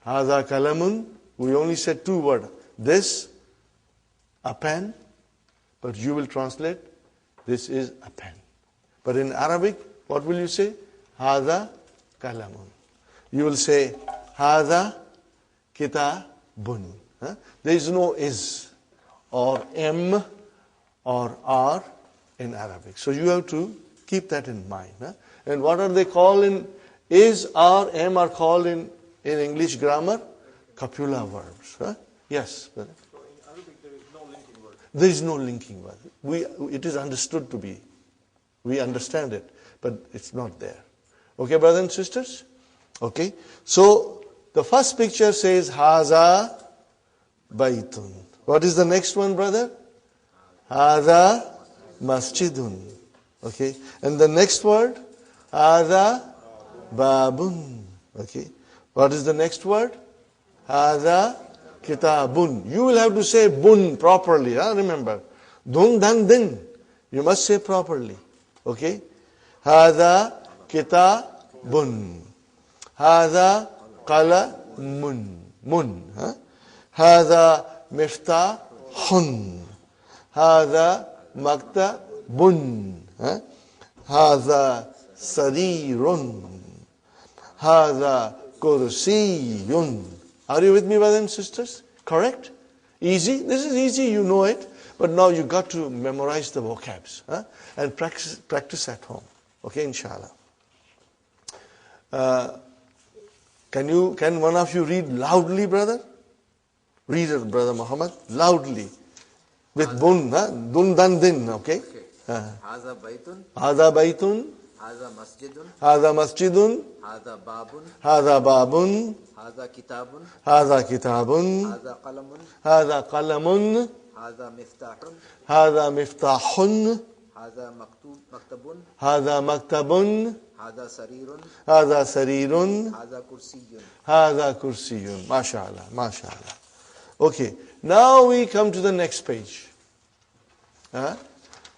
Hada kalamun. We only said two words. This, a pen. But you will translate, this is a pen. But in Arabic, what will you say? Hada kalamun. You will say, Hada kitabun. There is no is or m or r in Arabic. So you have to keep that in mind. And what are they called in is, r, m are called in English grammar? Copula verbs. Yes, brother. There is no linking word. It is understood to be. We understand it, but it's not there. Okay, brothers and sisters? Okay. So, the first picture says, Haza Baitun. What is the next one, brother? Haza Masjidun. Okay. And the next word? Haza Babun. Okay. What is the next word? Haza Kitabun. You will have to say bun properly. Remember. Dun dan din. You must say properly. Okay. Hada kitabun. Hada qalamun. Mun. Hada miftahun. Hada maktabun. Hada sarirun. Hada kursiyun. Are you with me, brothers and sisters? Correct? Easy? This is easy, you know it. But now you got to memorize the vocabs. And practice at home. Okay, inshallah. Can one of you read loudly, brother? Read it, brother Muhammad. Loudly. With bun, dun dan din, okay? Haza baitun. Haza baitun. Haza masjidun. Haza masjidun. Haza babun. Haza babun. Haza kitabun. Haza kitabun. Haza qalamun. Haza qalamun. Haza miftahun. Haza miftahun. Haza maktabun. Haza maktabun. Haza sarirun. Haza sarirun. Haza kursiyun. Haza kursiyun. MashaAllah, MashaAllah. Okay, now we come to the next page.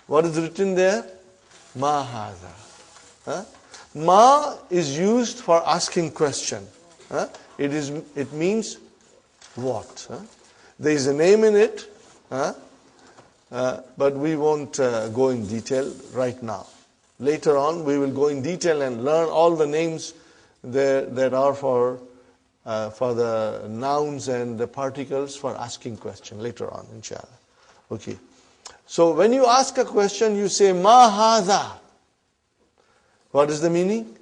What is written there? Ma haza. Ma is used for asking question. It means what? There is a name in it, but we won't go in detail right now. Later on, we will go in detail and learn all the names that are for the nouns and the particles for asking question later on, inshallah. Okay. So when you ask a question, you say ma hadha. What is the meaning?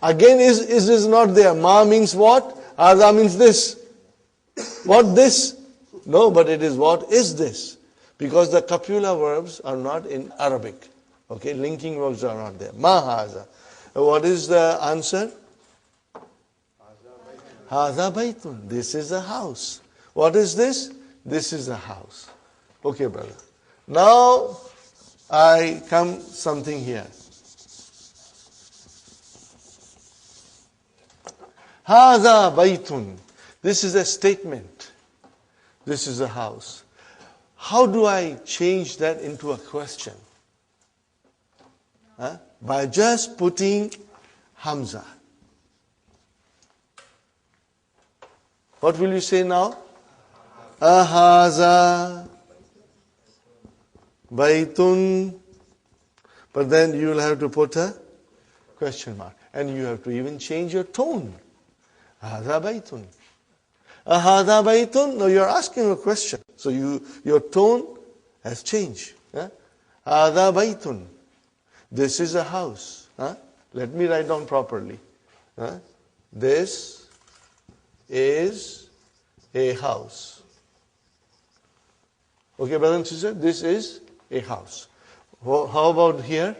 Again, is not there. Ma means what? Hadha means this. What this? No, but it is what is this? Because the copula verbs are not in Arabic. Okay, linking verbs are not there. Ma hadha. What is the answer? Hadha baitun. This is a house. What is this? This is a house. Okay, brother. Now, I come something here. Hadha baitun. This is a statement. This is a house. How do I change that into a question? By just putting Hamza. What will you say now? Ahaza baitun. But then you will have to put a question mark. And you have to even change your tone. Ahaza baitun. Ahaza baitun. Now you are asking a question. So your tone has changed. Ahaza baitun. This is a house. Let me write down properly. This is a house. Okay, brother and sister, this is a house. How about here?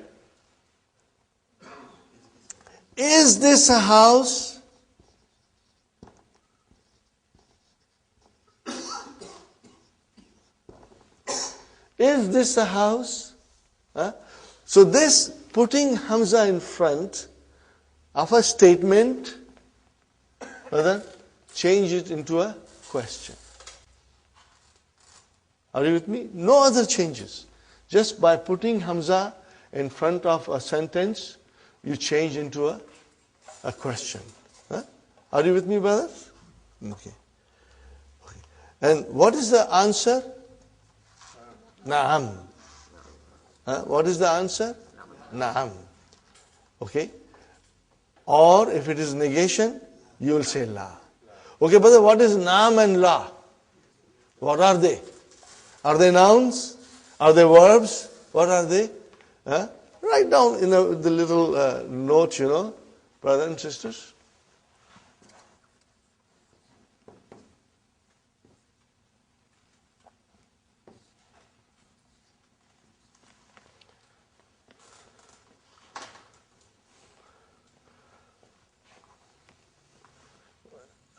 Is this a house? Is this a house? So this, putting Hamza in front of a statement, brother, change it into a question. Are you with me? No other changes. Just by putting Hamza in front of a sentence, you change into a question. Are you with me, brothers? Okay. Okay. And what is the answer? Na'am. What is the answer? Na'am. Okay. Or if it is negation, you will say la. Okay, brother, what is na'am and la? What are they? Are they nouns? Are they verbs? What are they? Write down in the little note, brothers and sisters.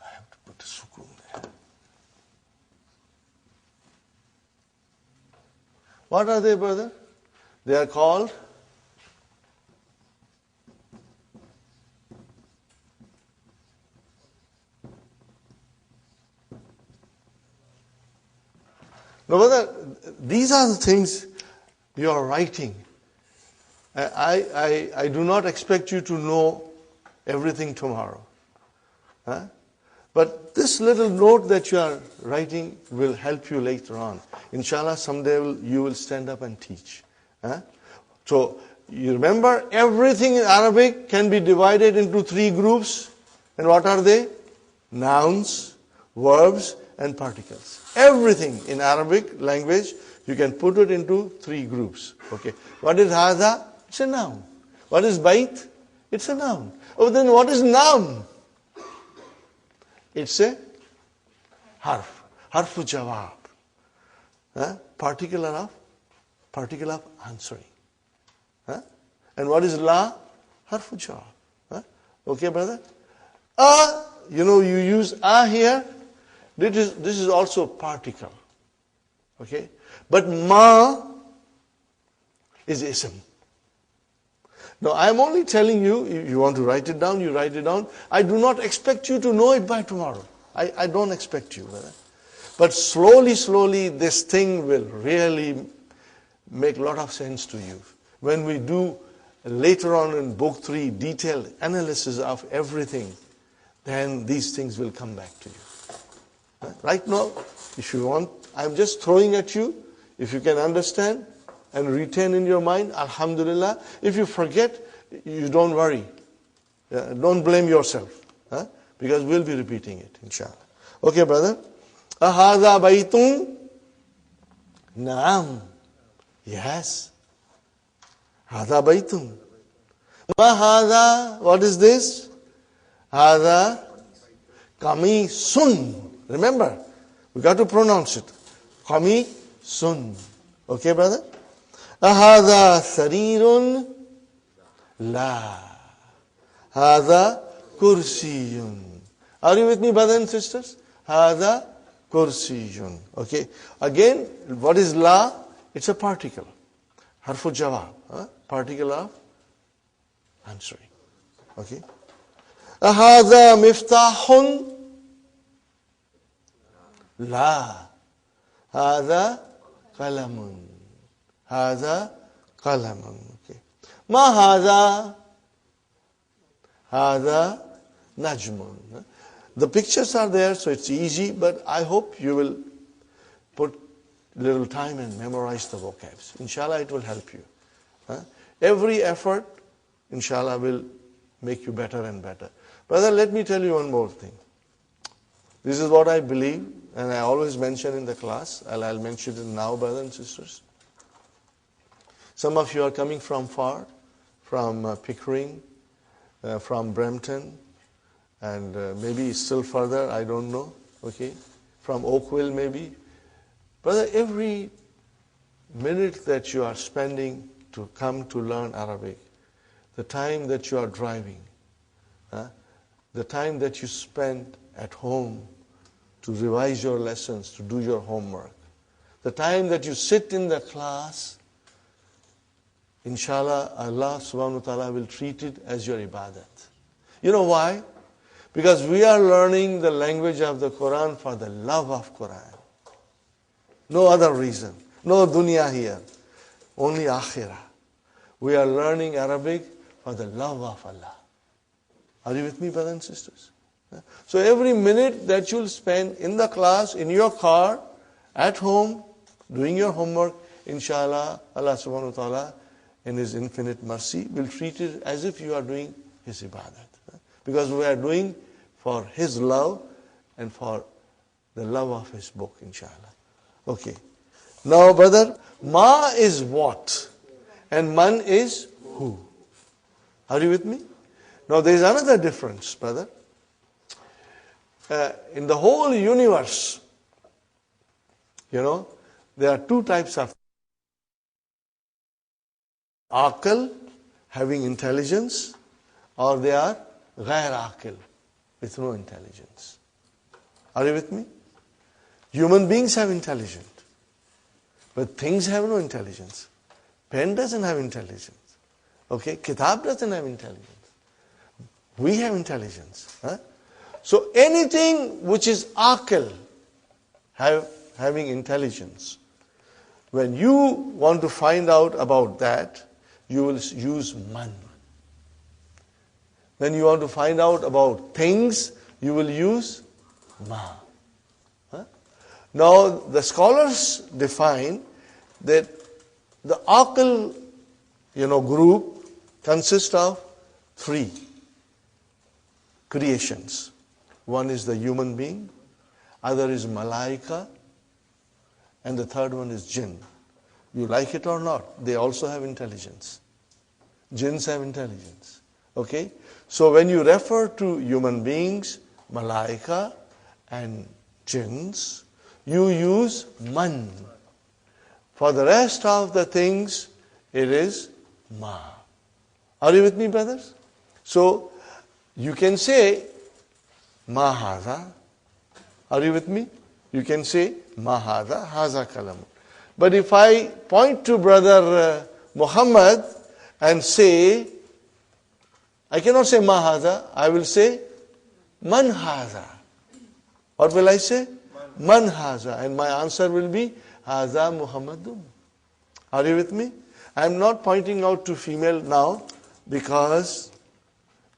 I have to put a sukoon there. What are they, brother? They are called no, brother, these are the things you are writing. I do not expect you to know everything tomorrow. But this little note that you are writing will help you later on. Inshallah, someday you will stand up and teach. So, you remember, everything in Arabic can be divided into 3 groups. And what are they? Nouns, verbs, and particles. Everything in Arabic language, you can put it into 3 groups. Okay. What is hadha? It's a noun. What is bait? It's a noun. Oh, then what is noun? It's a harf. Harfu jawab. Particle of answering. And what is la? Harfu jawab. Okay, brother? You use here. This is also particle. Okay? But ma is ism. Now, I am only telling you, if you want to write it down, you write it down. I do not expect you to know it by tomorrow. I don't expect you, brother. But slowly, this thing will really make a lot of sense to you. When we do later on in book 3, detailed analysis of everything, then these things will come back to you. Right now, if you want, I'm just throwing at you. If you can understand and retain in your mind, alhamdulillah. If you forget, you don't worry. Don't blame yourself. Because we'll be repeating it, inshallah. Okay, brother? Ahadha baytun? Naam. Yes. Hadha baytun. Ma hadha? What is this? Hadha kamisun. Remember, we got to pronounce it. Kamisun. Okay, brother? Ahadha sarirun? La. Hadha kursiyun. Are you with me, brothers and sisters? Hadha kursiyun. Okay. Again, what is la? It's a particle. Harfu jawab. Particle of answering. Okay. Ahadha miftahun? La. Hadha qalamun. Hadha qalamun. Okay. Ma hadha? Hadha najmun. The pictures are there, so it's easy, but I hope you will put a little time and memorize the vocabs. Inshallah, it will help you. Every effort, inshallah, will make you better and better. Brother, let me tell you one more thing. This is what I believe, and I always mention in the class, and I'll mention it now, brothers and sisters. Some of you are coming from far, from Pickering, from Brampton, and maybe still further, I don't know, okay, from Oakville maybe. Brother, every minute that you are spending to come to learn Arabic, the time that you are driving, the time that you spend at home to revise your lessons, to do your homework, the time that you sit in the class, inshallah, Allah subhanahu wa ta'ala will treat it as your ibadat. You know why? Because we are learning the language of the Quran for the love of Quran. No other reason. No dunya here. Only akhirah. We are learning Arabic for the love of Allah. Are you with me, brothers and sisters? So every minute that you'll spend in the class, in your car, at home, doing your homework, inshallah, Allah subhanahu wa ta'ala, in His infinite mercy, will treat it as if you are doing His ibadat. Because we are doing for His love and for the love of His book, inshallah. Okay. Now, brother, ma is what? And man is who? Are you with me? Now, there is another difference, brother. In the whole universe, there are two types of aql, having intelligence, or they are ghair aql, with no intelligence. Are you with me? Human beings have intelligence, but things have no intelligence. Pen doesn't have intelligence. Okay, kitab doesn't have intelligence. We have intelligence. So anything which is aql, having intelligence, when you want to find out about that, you will use man. When you want to find out about things, you will use ma. Now, the scholars define that the aql, group consists of three creations. One is the human being, other is malaika, and the third one is jinn. You like it or not, they also have intelligence. Jinns have intelligence. Okay? So when you refer to human beings, malaika, and jinns, you use man. For the rest of the things, it is ma. Are you with me, brothers? So, you can say, ma hadha. Are you with me? You can say, ma hadha, haza kalam. But if I point to brother Muhammad and say, I cannot say ma hadha, I will say, man hadha. What will I say? Man hadha. And my answer will be, hadha Muhammadun. Are you with me? I am not pointing out to female now because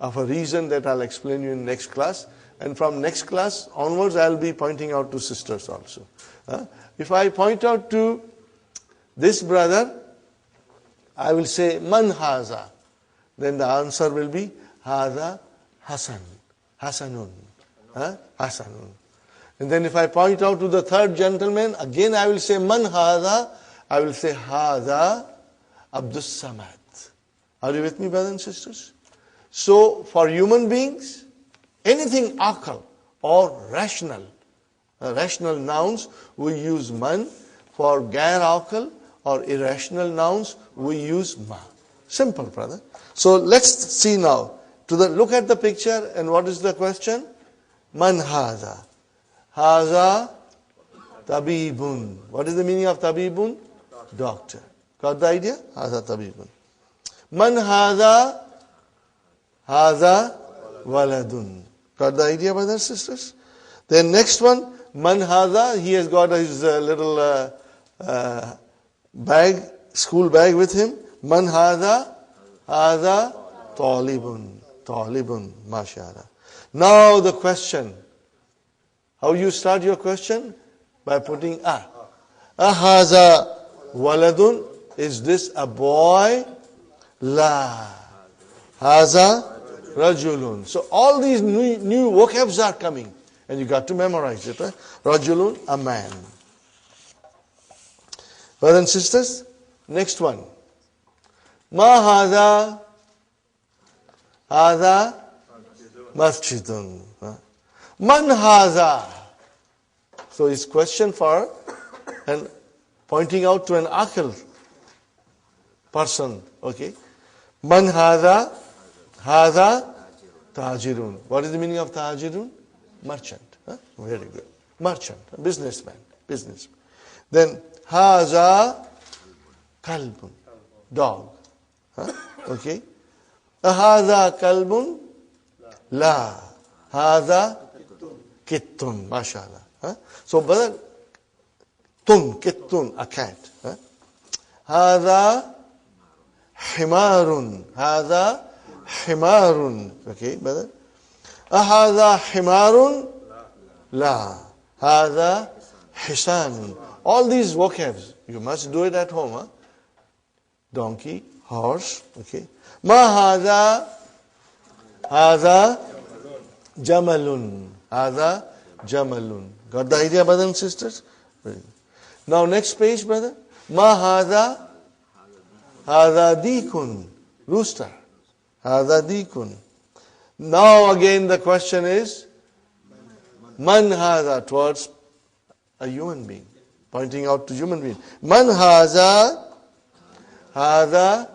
of a reason that I'll explain you in next class. And from next class onwards, I'll be pointing out to sisters also. If I point out to this brother, I will say, man haza. Then the answer will be, haza Hasan. Hasanun. Hasanun. And then if I point out to the third gentleman, again I will say, man haza. I will say, haza Abdus Samad. Are you with me, brothers and sisters? So, for human beings, anything aql or rational nouns, we use man. For gair aql or irrational nouns, we use ma. Simple, brother. So, let's see now. Look at the picture, and what is the question? Man haza. Haza tabibun. What is the meaning of tabibun? Doctor. Got the idea? Haza tabibun. Man haza. Haza waladun. Got the idea, brothers and sisters? Then next one, man haza. He has got his little bag, school bag with him. Man haza. Haza talibun. Talibun. MashaAllah. Now the question. How you start your question? By putting a. Haza waladun. Is this a boy? La. Haza rajulun. So all these new vocabs are coming. And you got to memorize it. Right? Rajulun, a man. Brothers and sisters, next one. Ma haza. Haza masjidun. Man haza. So his question for and pointing out to an aql person. Okay. Man haza. Haza tajirun. What is the meaning of tajirun? Merchant. Very good. Merchant. Businessman. Then haza kalbun. Dog. Okay. Haza kalbun. La. Haza kittun. MashaAllah. So, brother, kittun, a cat. Haza himarun. Haza himarun. Okay, brother. Ahadha himarun? La. Hadha hisanun. All these vocabs, you must do it at home. Huh? Donkey, horse, okay. Ma hadha? Hadha jamalun. Hadha jamalun. Got the idea, brothers and sisters? Very good. Now next page, brother. Ma hadha? Hadha dikun. Rooster. Hadha dikun. Now again the question is, man hadha, towards a human being, pointing out to human being. Man hadha? Hadha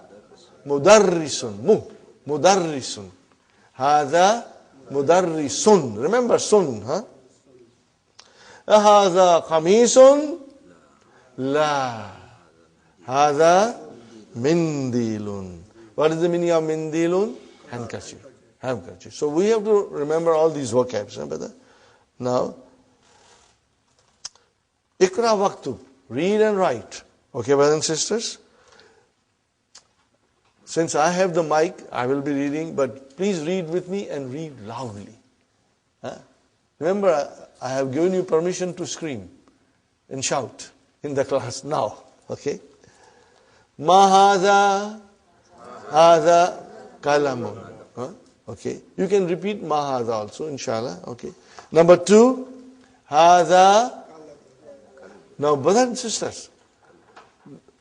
mudarrisun. Mudarrisun. Hadha mudarrisun. Remember sun, huh? Hadha qamisun? La. Hadha mindilun. What is the meaning of mindilun? Handkerchief. Handkerchief. So we have to remember all these vocabs, huh, brother? Now, Ikra waktub. Read and write. Okay, brothers and sisters? Since I have the mic, I will be reading, but please read with me and read loudly. Huh? Remember, I have given you permission to scream and shout in the class now. Okay? Mahadha, hadha kalamun. Huh? Okay. You can repeat mahadha also, inshallah. Okay. Number 2, hadha. Now, brothers and sisters,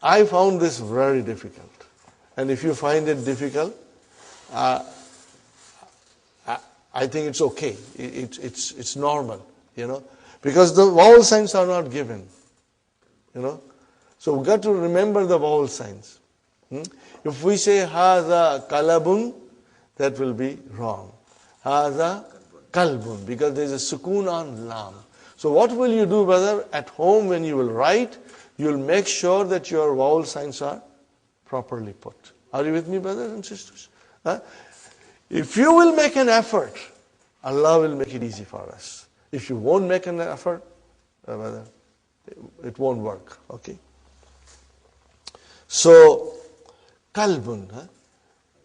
I found this very difficult. And if you find it difficult, I think it's okay. It's normal, you know, because the vowel signs are not given, you know. So we've got to remember the vowel signs. If we say hadha kalabun, that will be wrong. Hadha kalbun, because there is a sukoon on lam. So what will you do, brother? At home when you will write, you will make sure that your vowel signs are properly put. Are you with me, brothers and sisters? Huh? If you will make an effort, Allah will make it easy for us. If you won't make an effort, brother, it won't work. Okay? So, kalbun. Huh?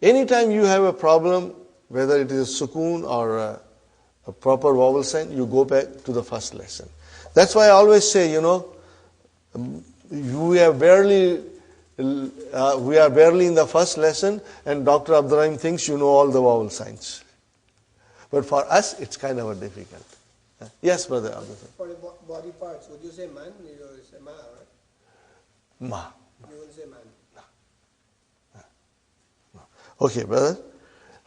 Anytime you have a problem, whether it is a sukoon or a proper vowel sign, you go back to the first lesson. That's why I always say, you know, we are barely in the first lesson, and Dr. Abdurrahim thinks you know all the vowel signs. But for us, it's kind of a difficult. Yes, brother Abdurrahim. For the body parts, would you say man? You will say ma, right? Ma. You will say man. Okay, brother.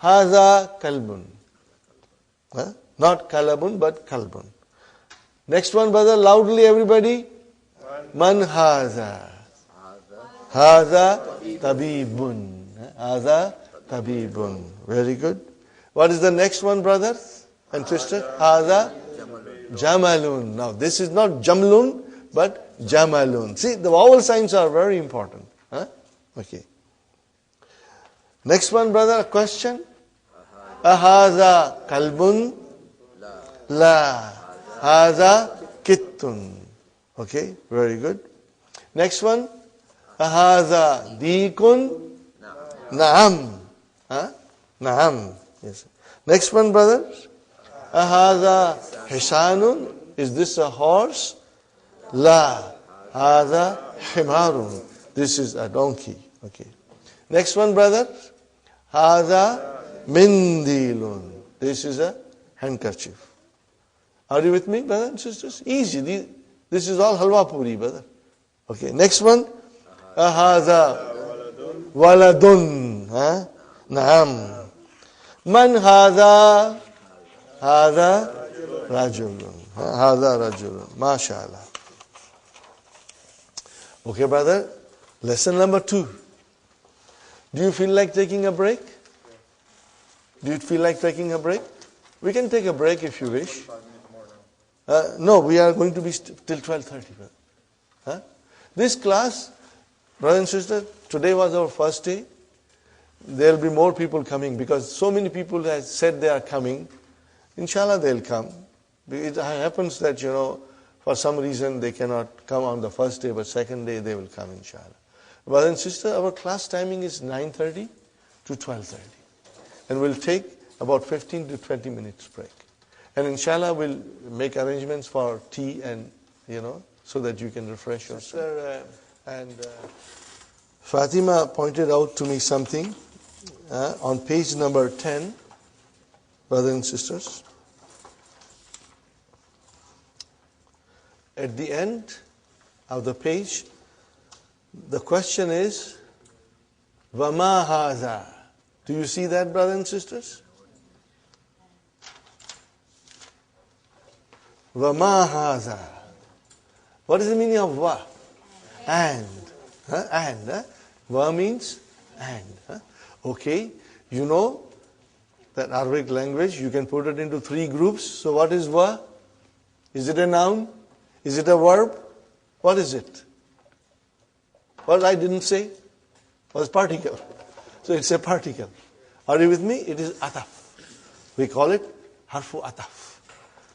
Hadha kalbun. Not kalabun, but kalbun. Next one, brother, loudly everybody. Man hadha. Hadha tabibun. Hadha tabibun. Very good. What is the next one, brothers and sisters? Hadha jamalun. Now, this is not jamlun, but jamalun. See, the vowel signs are very important. Okay. Next one, brother, a question. Ahadha kalbun? La. Hadha kittun. Okay, very good. Next one. Ahadha dikun? Naam. Naam. Yes. Next one, brothers. Ahadha hisanun? Is this a horse? La. Hadha himarun. This is a donkey. Okay. Next one, brothers. Hadha mindilun. This is a handkerchief. Are you with me, brothers and sisters? Easy. This is all halwa puri, brother. Okay. Next one. Hadha waladun. Naam. Man hadha? Hadha rajulun. Hadha rajulun. MashaAllah. Okay, brother. Lesson number 2. Do you feel like taking a break? Do you feel like taking a break? We can take a break if you wish. No, we are going to be till 12:30. This class, brothers and sisters, today was our first day. There will be more people coming because so many people have said they are coming. Inshallah, they'll come. It happens that, you know, for some reason they cannot come on the first day, but second day they will come, inshallah. Brothers and sisters, our class timing is 9:30 to 12:30. And we'll take about 15 to 20 minutes break. And inshallah, we'll make arrangements for tea and, so that you can refresh yourself. And Fatima pointed out to me something on page number 10, brothers and sisters. At the end of the page, the question is, Vama haza. Do you see that, brothers and sisters? Vama haza. What is the meaning of va? And. And. Va means and. Okay. You know that Arabic language, you can put it into 3 groups. So what is va? Is it a noun? Is it a verb? What is it? What I didn't say was particle. So it's a particle. Are you with me? It is ataf. We call it harfu ataf.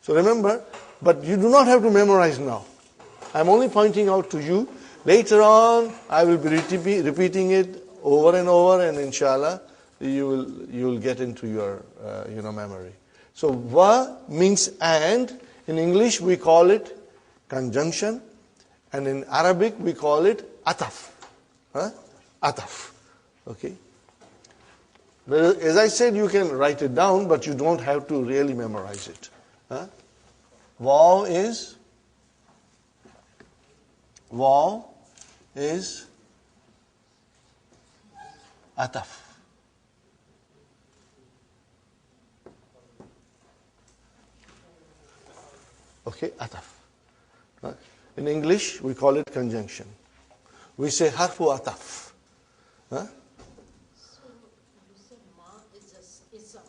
So remember, but you do not have to memorize now. I'm only pointing out to you. Later on, I will be repeating it over and over, and inshallah, you will get into your memory. So va means and. In English, we call it conjunction, and in Arabic, we call it ataf. Ataf. Okay. But as I said, you can write it down, but you don't have to really memorize it. Waw is ataf. Okay, ataf. In English, we call it conjunction. We say harfu ataf. So you said ma is a ism.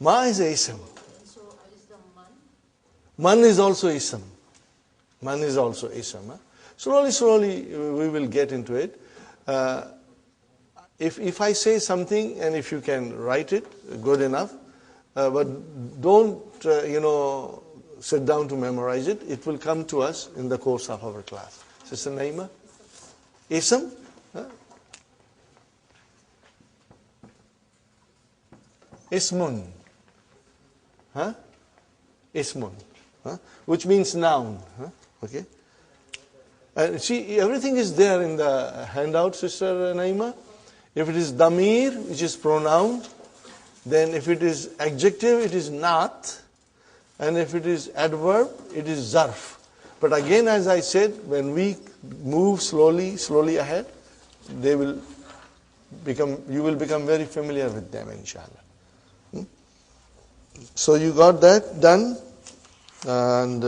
Ma is a ism. And so is the man? Man is also ism. Man is also ism. Slowly, we will get into it. If I say something and if you can write it, good enough. But don't, sit down to memorize it. It will come to us in the course of our class. Sister Naima? Ism? Ismun. Ismun. Which means noun. Okay? And see, everything is there in the handout, Sister Naima. If it is damir, which is pronoun, then if it is adjective, it is not. And if it is adverb, it is zarf. But again, as I said, when we move slowly ahead, you will become very familiar with them, inshallah. So you got that done. And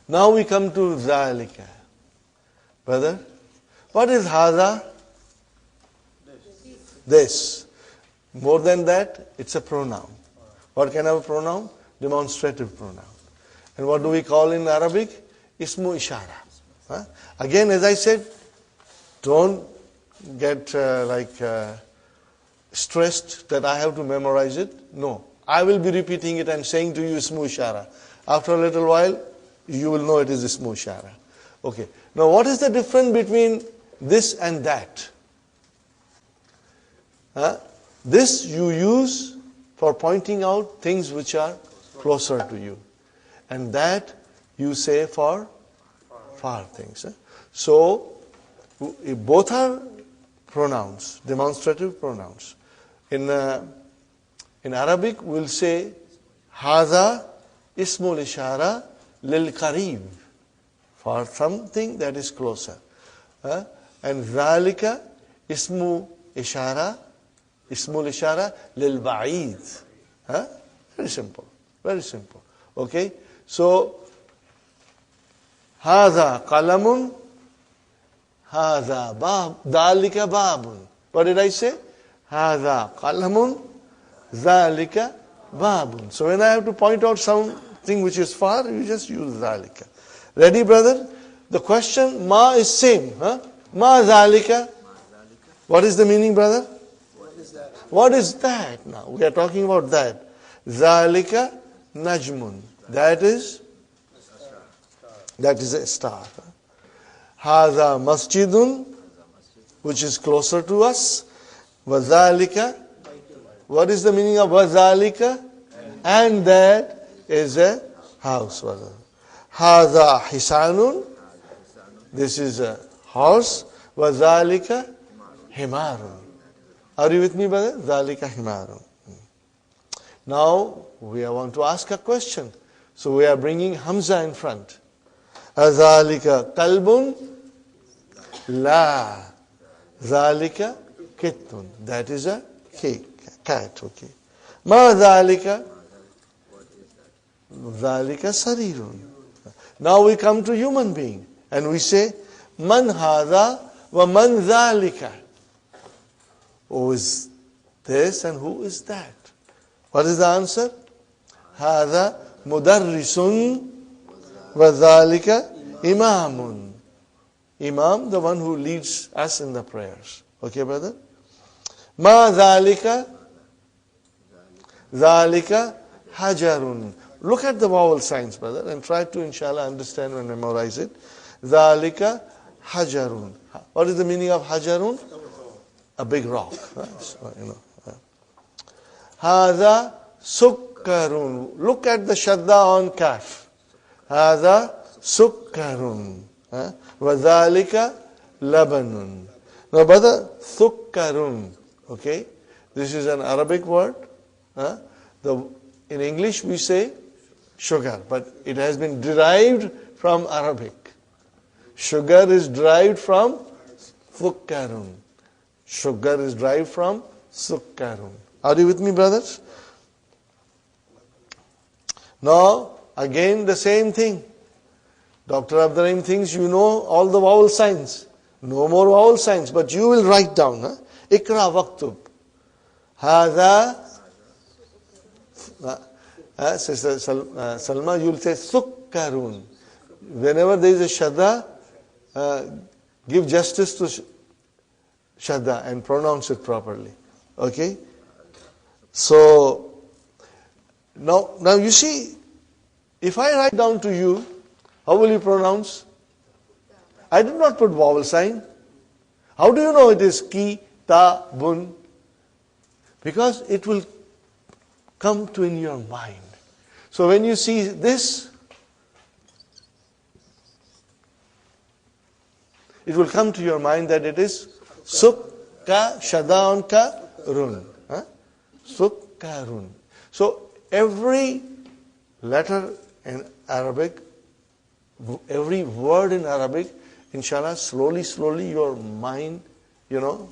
now we come to zalika. Brother, what is haza? This. More than that, it's a pronoun. What kind of a pronoun? Demonstrative pronoun. And what do we call in Arabic? Ismu ishara. Again, as I said, don't get stressed that I have to memorize it. No. I will be repeating it and saying to you ismu ishara. After a little while, you will know it is ismu ishara. Okay. Now, what is the difference between this and that? This you use for pointing out things which are closer to you. And that you say for far things. So, both are pronouns, demonstrative pronouns. In Arabic, we'll say, Haza ismul ishara lil qarib, for something that is closer. And Zalika ismu ishara, ismul ishara lil ba'id. Very simple. Very simple. Okay? So, Haza qalamun, Haza bab, Dalika babun. What did I say? Haza qalamun, Zalika babun. So when I have to point out something which is far, you just use Zalika. Ready, brother? The question, ma is same. Ma Zalika. What is the meaning, brother? What is that? What is that now? We are talking about that. Zalika najmun. That is a star. Haza masjidun. which is closer to us. Vazalika. What is the meaning of Vazalika? And that is a house. Hadha hisanun. This is a horse. Vazalika himarun. Are you with me, brother? Zalika himarun. Now, we want to ask a question. So we are bringing Hamza in front. Azalika kalbun? La. Zalika kittun. That is a cat. Okay. Ma zalika? Zalika sarirun. Now we come to human being. And we say, Man hadha wa man zalika. Who is this and who is that? What is the answer? Hadha mudarrisun wa dhalika imamun. Imam, the one who leads us in the prayers. Okay, brother? Ma dhalika? Dhalika hajarun. Look at the vowel signs, brother, and try to, inshallah, understand and memorize it. Dhalika hajarun. What is the meaning of hajarun? A big rock. So, Hadha sukkarun. Look at the shadda on kaf. Hadha sukkarun. Vadhalika labanun. Now, brother, sukkarun. Okay? This is an Arabic word. In English we say sugar, but it has been derived from Arabic. Sugar is derived from sukkarun. Sugar is derived from sukkarun. Are you with me, brothers? Now, again the same thing. Dr. Abdurrahim thinks you know all the vowel signs. No more vowel signs, but you will write down. Ikra waktub. Hadha. Sister Salma, you will say sukkarun. Whenever there is a shadda, give justice to shadda and pronounce it properly. Okay? So, now you see, if I write down to you, how will you pronounce? I did not put vowel sign. How do you know it is ki, ta, bun? Because it will come to in your mind. So when you see this, it will come to your mind that it is sukka, shadda ka, run. Sukkarun. So every letter in Arabic, every word in Arabic, inshallah, slowly your mind, will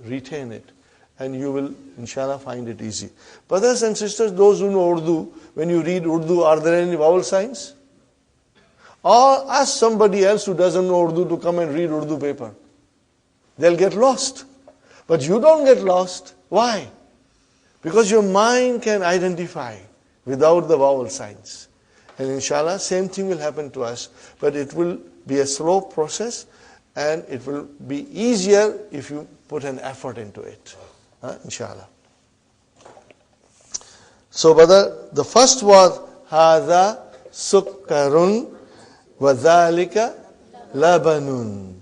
retain it. And you will, inshallah, find it easy. Brothers and sisters, those who know Urdu, when you read Urdu, are there any vowel signs? Or ask somebody else who doesn't know Urdu to come and read Urdu paper. They'll get lost. But you don't get lost. Why? Because your mind can identify without the vowel signs. And inshallah, same thing will happen to us. But it will be a slow process and it will be easier if you put an effort into it. Inshallah. So, brother, the first was Hadha sukkarun wa dhalika labanun.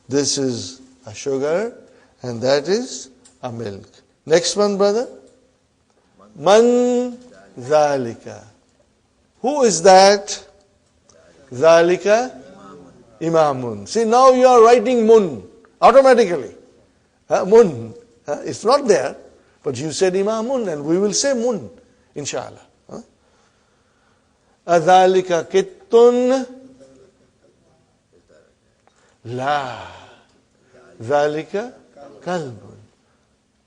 This is a sugar and that is a milk. Next one, brother. Man dhalika. Who is that? Dhalika imamun. See, now you are writing mun automatically. Mun. It's not there, but you said imamun and we will say mun, inshallah. Adhalika kittun? La. Dhalika kalbun.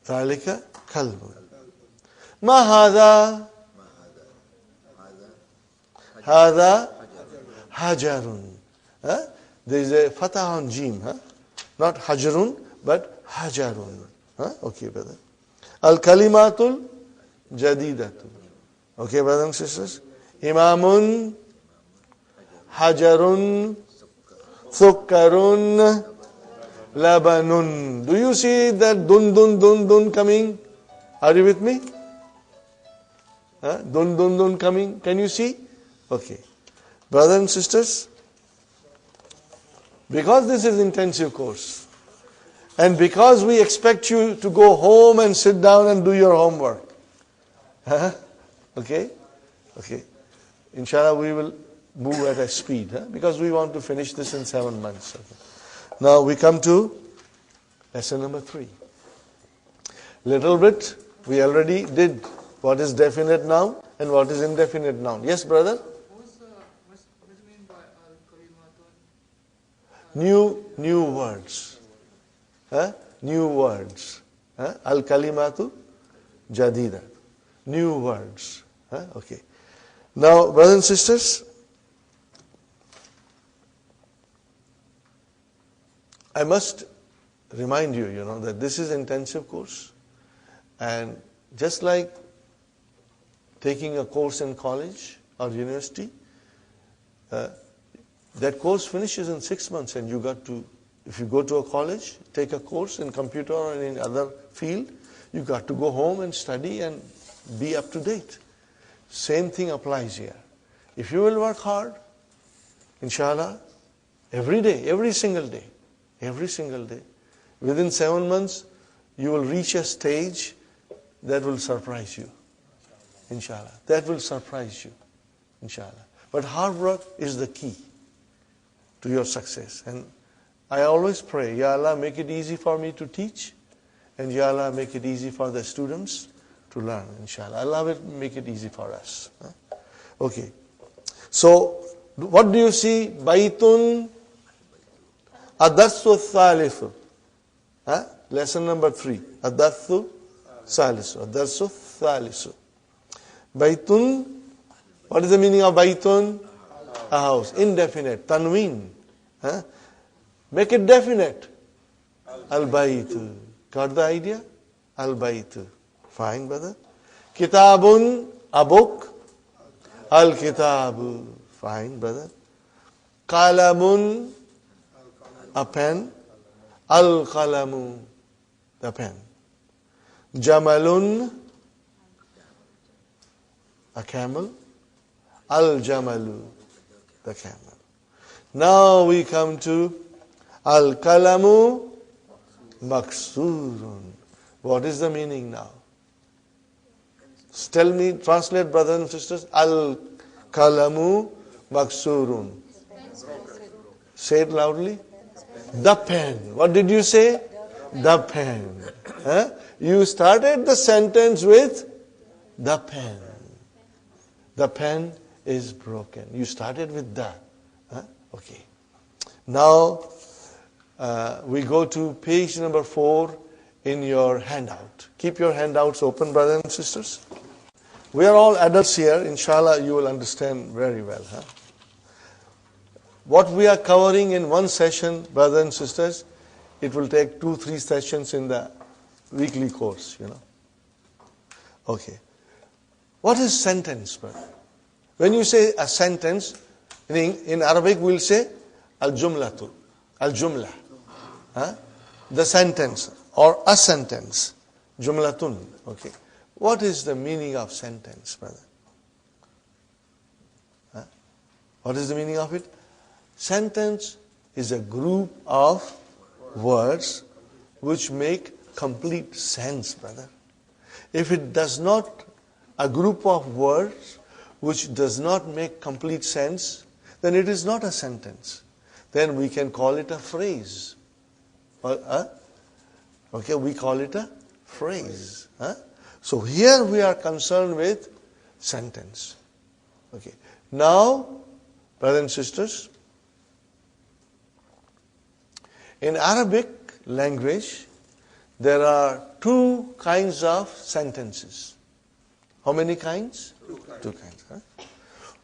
Dhalika kalbun. Ma hadha? Hadha hajarun. There is a fatah on jim. Not hajarun, but hajarun. Okay, brother. Al-kalimatul jadidatul. Okay, brothers and sisters. Imamun, hajarun, sukkarun, labanun. Do you see that dun coming? Are you with me? Dun coming. Can you see? Okay. Brothers and sisters, because this is intensive course, And because we expect you to go home and sit down and do your homework. Huh? Okay? Okay. Inshallah, we will move at a speed, because we want to finish this in 7 months. Okay. Now we come to lesson number 3. Little bit, we already did what is definite noun and what is indefinite noun. Yes, brother? What do you mean by al-kalimatun? New words. New words. Al-kalimatu jadida. New words. Okay. Now, brothers and sisters, I must remind you, that this is intensive course. And just like taking a course in college or university, that course finishes in 6 months, and you got to, if you go to a college, take a course in computer or in other field, you got to go home and study and be up to date. Same thing applies here. If you will work hard, inshallah, every day, every single day, within 7 months, you will reach a stage that will surprise you. Inshallah. That will surprise you. Inshallah. But hard work is the key to your success. And I always pray, Ya Allah, make it easy for me to teach, and Ya Allah, make it easy for the students to learn, inshallah. Allah will make it easy for us. Okay. So, what do you see? Baitun Adathu Thalithu. Lesson number 3. Adathu Salisu. Adathu Thalisu. Baitun, what is the meaning of Baitun? A house. Indefinite. Tanween. Make it definite. Al-Baitu. Got the idea? Al-Baitu. Fine, brother. Kitabun, a book. Al-Kitabu. Fine, brother. Qalamun, a pen. Al-Qalamu, the pen. Jamalun, a camel. Al-Jamalu, the camel. Now we come to Al-Kalamu Maksurun. What is the meaning now? Tell me, translate, brothers and sisters. Al-Kalamu Maksurun. Say it loudly. The pen. What did you say? The pen. You started the sentence with the pen. The pen is broken. You started with the. Okay. Now, we go to page number 4 in your handout. Keep your handouts open, brothers and sisters. We are all adults here. Inshallah, you will understand very well. What we are covering in one session, brothers and sisters, it will take 2-3 sessions in the weekly course, Okay. What is sentence, brother? When you say a sentence, in Arabic we'll say al-jumlatu, al-jumla. The sentence or a sentence. Jumlatun. Okay. What is the meaning of sentence, brother? What is the meaning of it? Sentence is a group of words which make complete sense, brother. If it does not, a group of words which does not make complete sense, then it is not a sentence. Then we can call it a phrase. Okay, we call it a phrase. So here we are concerned with sentence. Okay. Now, brothers and sisters, in Arabic language, there are 2 kinds of sentences. How many kinds? 2 kinds.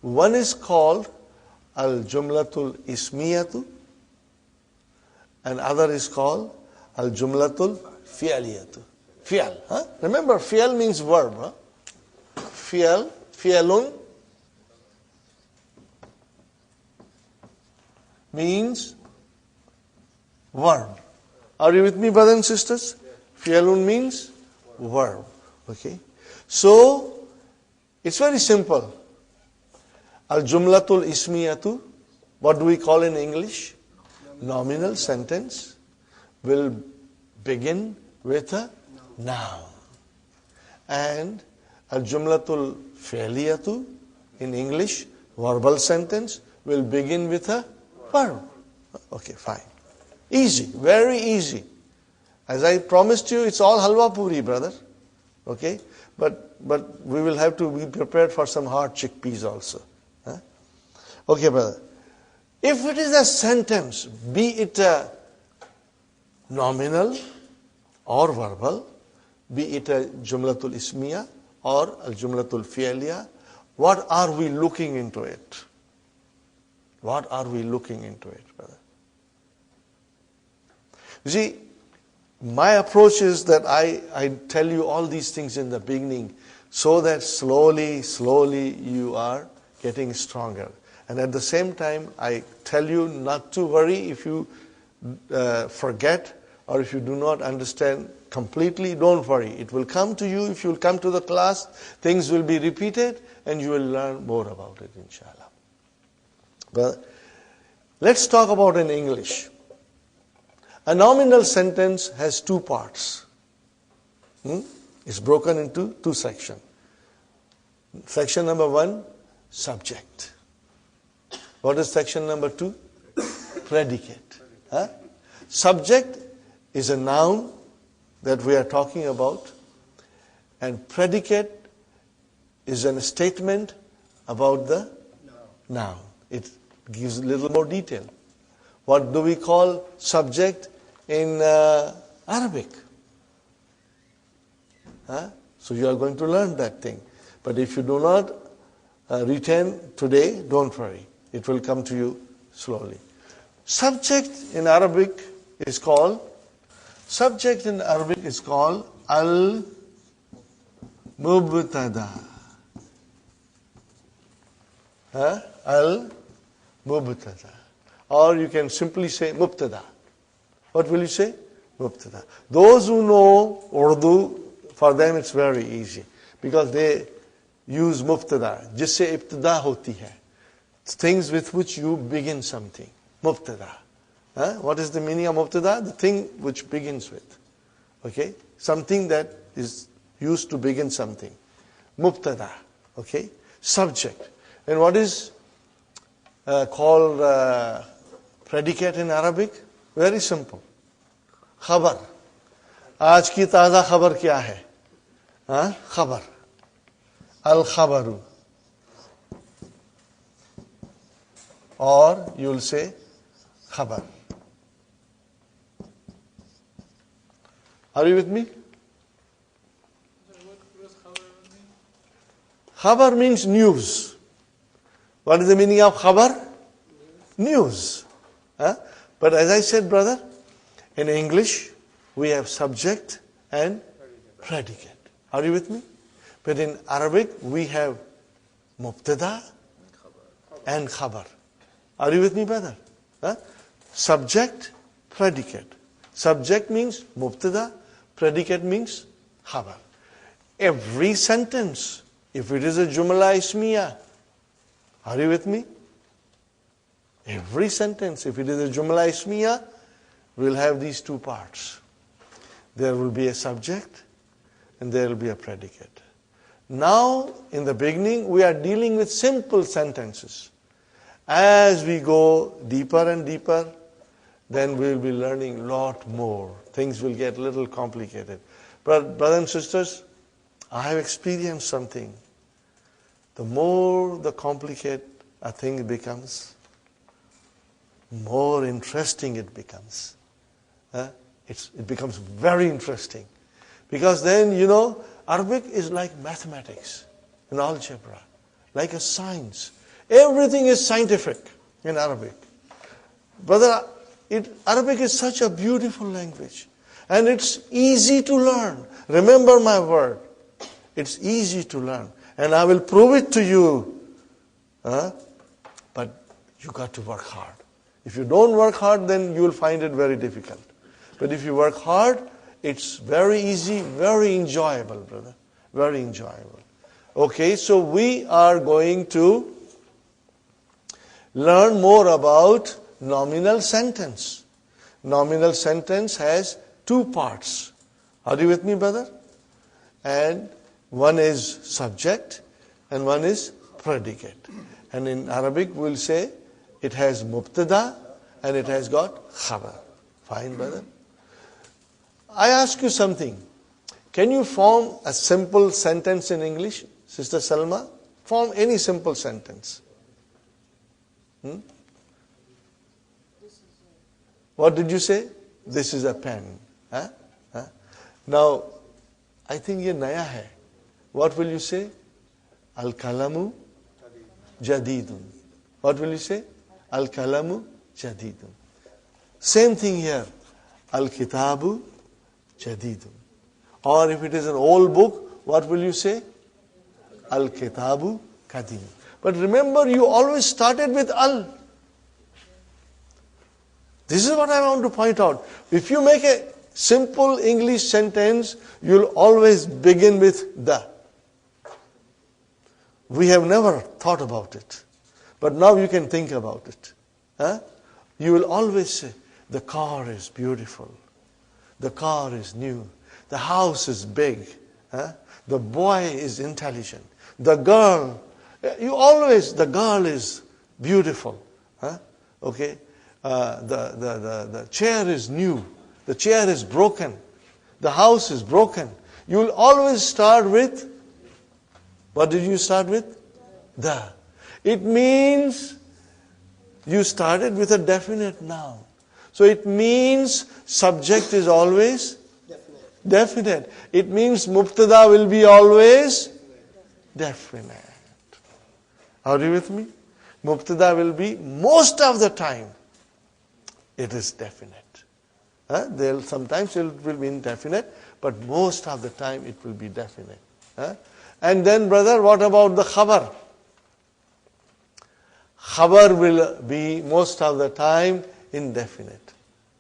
One is called al-jumlatul ismiyatu, and other is called al-jumlatul fi'aliyatu. Fi'al. Remember, fi'al means verb. Fi'al, fi'alun means verb. Are you with me, brothers and sisters? Fi'alun means verb. Okay. So, it's very simple. Al-jumlatul ismiyatu, what do we call in English? Nominal sentence will begin with a noun. And al-jumlatul fi'liyatu, in English, verbal sentence, will begin with a verb. Okay, fine. Easy, very easy. As I promised you, it's all halwa puri, brother. Okay? But we will have to be prepared for some hard chickpeas also. Huh? Okay, brother. If it is a sentence, be it a nominal or verbal, be it a jumlatul ismiya or a jumlatul fi'liya, what are we looking into it? What are we looking into it, brother? You see, my approach is that I tell you all these things in the beginning so that slowly you are getting stronger. And at the same time, I tell you not to worry if you forget or if you do not understand completely. Don't worry. It will come to you. If you will come to the class, things will be repeated and you will learn more about it, inshallah. But let's talk about in English. A nominal sentence has two parts. It's broken into two sections. Section number 1, subject. What is section number 2? Predicate. Huh? Subject is a noun that we are talking about, and predicate is a statement about the noun. It gives a little more detail. What do we call subject in Arabic? Huh? So you are going to learn that thing. But if you do not retain today, don't worry. It will come to you slowly. Subject in Arabic is called al-mubtada. Al-mubtada. Or you can simply say mubtada. What will you say? Mubtada. Those who know Urdu, for them it's very easy. Because they use mubtada. Jisse ibtada hoti hai. Things with which you begin something. Mubtada. What is the meaning of mubtada? The thing which begins with. Okay? Something that is used to begin something. Mubtada. Okay? Subject. And what is called predicate in Arabic? Very simple. Khabar. आज की ताज़ा खबर क्या है? खबर. Al-khabaru. Or you will say khabar. Are you with me? What does khabar mean? Khabar means news. What is the meaning of khabar? News. But as I said, brother, in English, we have subject and predicate. Are you with me? But in Arabic, we have mubtada and khabar. Are you with me, brother? Subject, predicate. Subject means mubtada, predicate means khabar. Every sentence, if it is a jumla ismiya, are you with me? Every sentence, if it is a jumla ismiya, will have these two parts. There will be a subject and there will be a predicate. Now, in the beginning, we are dealing with simple sentences. As we go deeper and deeper, then we will be learning a lot more. Things will get a little complicated. But brothers and sisters, I have experienced something. The more the complicated a thing becomes, more interesting it becomes. It becomes very interesting. Because then, Arabic is like mathematics and algebra, like a science. Everything is scientific in Arabic. Brother, Arabic is such a beautiful language. And it's easy to learn. Remember my word. It's easy to learn. And I will prove it to you. But you got to work hard. If you don't work hard, then you will find it very difficult. But if you work hard, it's very easy, very enjoyable, brother. Very enjoyable. Okay, so we are going to learn more about nominal sentence. Nominal sentence has two parts. Are you with me, brother? And one is subject and one is predicate. And in Arabic we'll say it has mubtada and it has got khabar. Fine, brother? I ask you something. Can you form a simple sentence in English, Sister Salma? Form any simple sentence. What did you say? This is a pen. Huh? Huh? Now, I think ye naya hai. What will you say? Al-kalamu jadidun. What will you say? Al-kalamu jadidun. Same thing here. Al-kitabu jadidun. Or if it is an old book, what will you say? Al-kitabu kadim. But remember, you always started with al. This is what I want to point out. If you make a simple English sentence, you'll always begin with the. We have never thought about it. But now you can think about it. Huh? You will always say, the car is beautiful. The car is new. The house is big. Huh? The boy is intelligent. The girl, the girl is beautiful. Huh? Okay? The chair is new. The chair is broken. The house is broken. You will always start with, what did you start with? The. It means you started with a definite noun. So it means subject is always definite. It means mubtada will be always definite. Are you with me? Mubtada will be most of the time. It is definite. Sometimes it will be indefinite, but most of the time it will be definite. And then, brother, what about the khabar? Khabar will be most of the time indefinite.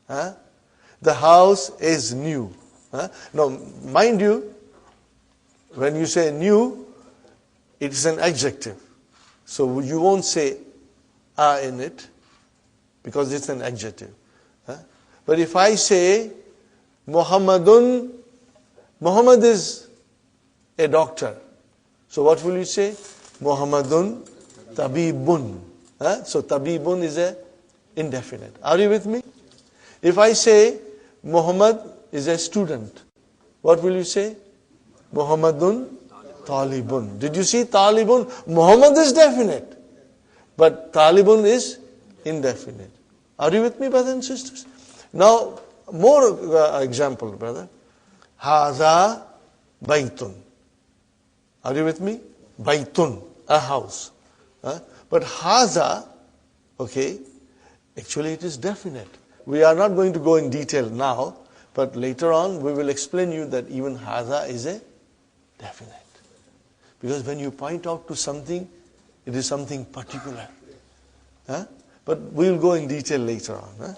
The house is new. Now, mind you, when you say new, it is an adjective. So you won't say a in it, because it's an adjective. But if I say Muhammad is a doctor. So what will you say? Muhammadun tabibun. So tabibun is a indefinite. Are you with me? If I say Muhammad is a student, what will you say? Muhammadun talibun. Did you see talibun? Muhammad is definite, but talibun is indefinite. Are you with me, brothers and sisters? Now, more example, brother. Haza baytun. Are you with me? Baytun, a house. But haza, okay, actually it is definite. We are not going to go in detail now, but later on we will explain you that even haza is a definite. Because when you point out to something, it is something particular. But we will go in detail later on.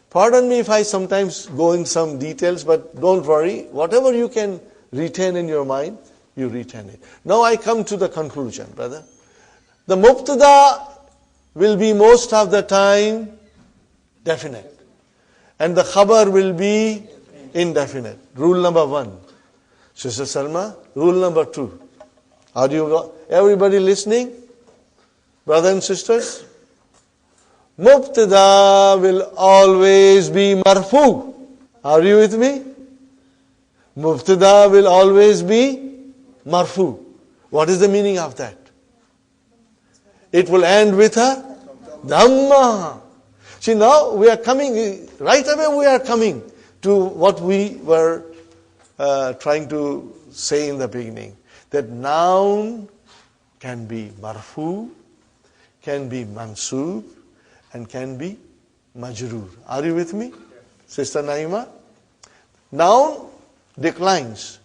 Pardon me if I sometimes go in some details, but don't worry. Whatever you can retain in your mind, you retain it. Now I come to the conclusion, brother. The mubtada will be most of the time definite. And the khabar will be indefinite. Rule number 1. Sister Salma, rule number 2. Are you everybody listening? Brothers and sisters? Mubtada will always be marfu. Are you with me? Mubtada will always be marfu. What is the meaning of that? It will end with a dhamma. See, now we are coming, right away we are coming to what we were trying to say in the beginning. That noun can be marfu, can be mansub, and can be majroor. Are you with me, Sister Naima? Noun declines.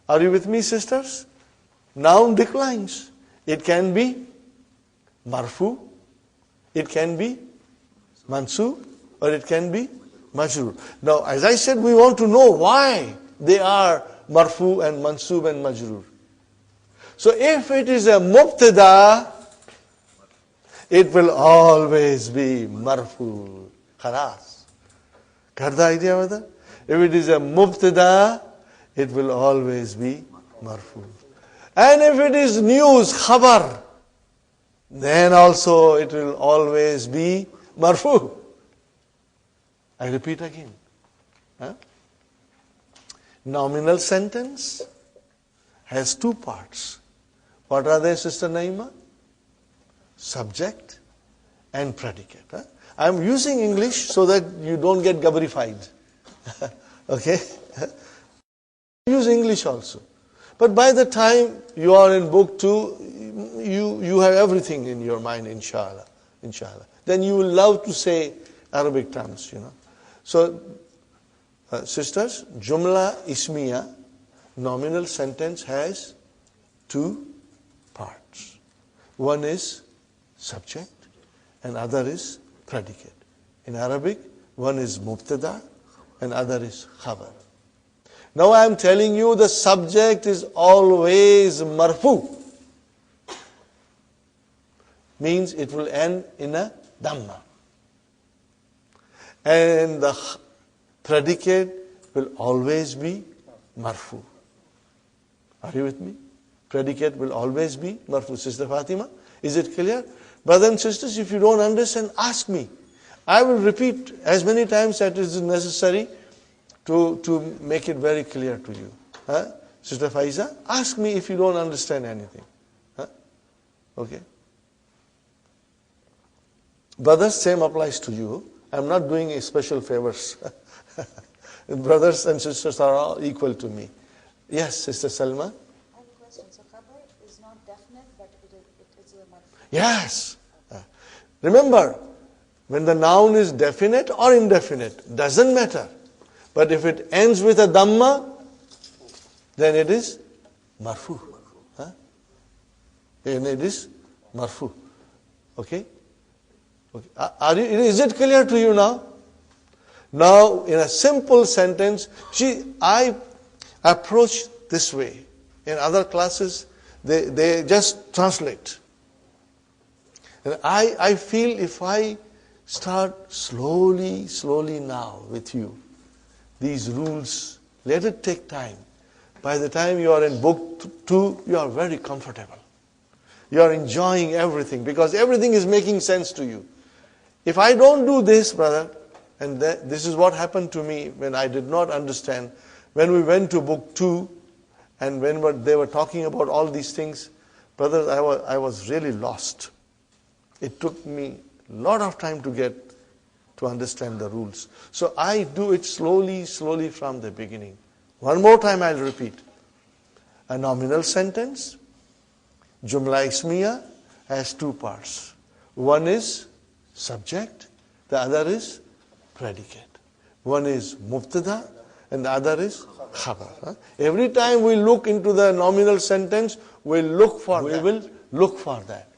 Are you with me, sisters? Noun declines. It can be marfu, it can be mansub, or it can be majroor. Now, as I said, we want to know why they are marfu and mansub and majroor. So if it is a mubtada, it will always be marfu. Khalas. Got the idea, brother? If it is a mubtada, it will always be marfu. And if it is news, khabar, then also it will always be marfu. I repeat again. Huh? Nominal sentence has two parts. What are they, Sister Naima? Subject and predicate. Huh? I am using English so that you don't get gabbarified. Okay? Use English also. But by the time you are in book 2, you have everything in your mind, inshallah. Inshallah. Then you will love to say Arabic terms, you know. So, sisters, Jumla Ismiya, nominal sentence, has two parts. One is subject and other is predicate. In Arabic, one is mubtada and other is khabar. Now I am telling you the subject is always marfu. Means it will end in a dhamma. And the predicate will always be marfu. Are you with me? Predicate will always be marfu. Sister Fatima, is it clear? Brothers and sisters, if you don't understand, ask me. I will repeat as many times as is necessary to make it very clear to you. Huh? Sister Faiza, ask me if you don't understand anything. Huh? Okay. Brothers, same applies to you. I'm not doing a special favors. Brothers and sisters are all equal to me. Yes, Sister Salma? I have a question. So khabar is not definite, but it is a marfu. Yes. Remember, when the noun is definite or indefinite, doesn't matter. But if it ends with a dhamma, then it is marfu. Huh? Then it is marfu. Okay? Okay. Is it clear to you now? Now, in a simple sentence, I approach this way. In other classes, they just translate. And I feel if I start slowly now with you, these rules, let it take time. By the time you are in book 2, you are very comfortable. You are enjoying everything because everything is making sense to you. If I don't do this, brother, and this is what happened to me when I did not understand, when we went to book 2, and when they were talking about all these things, brothers, I was really lost. It took me a lot of time to understand the rules. So I do it slowly from the beginning. One more time I'll repeat. A nominal sentence, Jumla Ismiya, has two parts. One is subject, the other is predicate. One is mubtada and the other is khabar. Every time we look into the nominal sentence, we will look for that.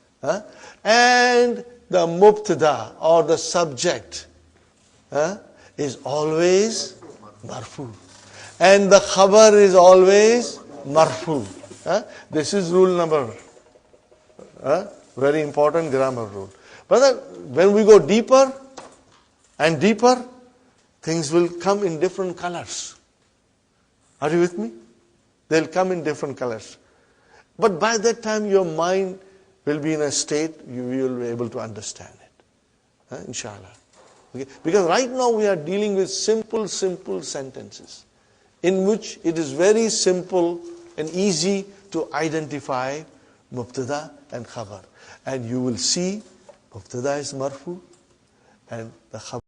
And the mubtada or the subject is always marfu. And the khabar is always marfu. This is rule number, very important grammar rule. Brother, when we go deeper and deeper, things will come in different colors. Are you with me? They'll come in different colors. But by that time, your mind will be in a state you will be able to understand it. Inshallah. Okay? Because right now we are dealing with simple sentences in which it is very simple and easy to identify mubtada and khabar. And you will see mubtada is marfu and the khabar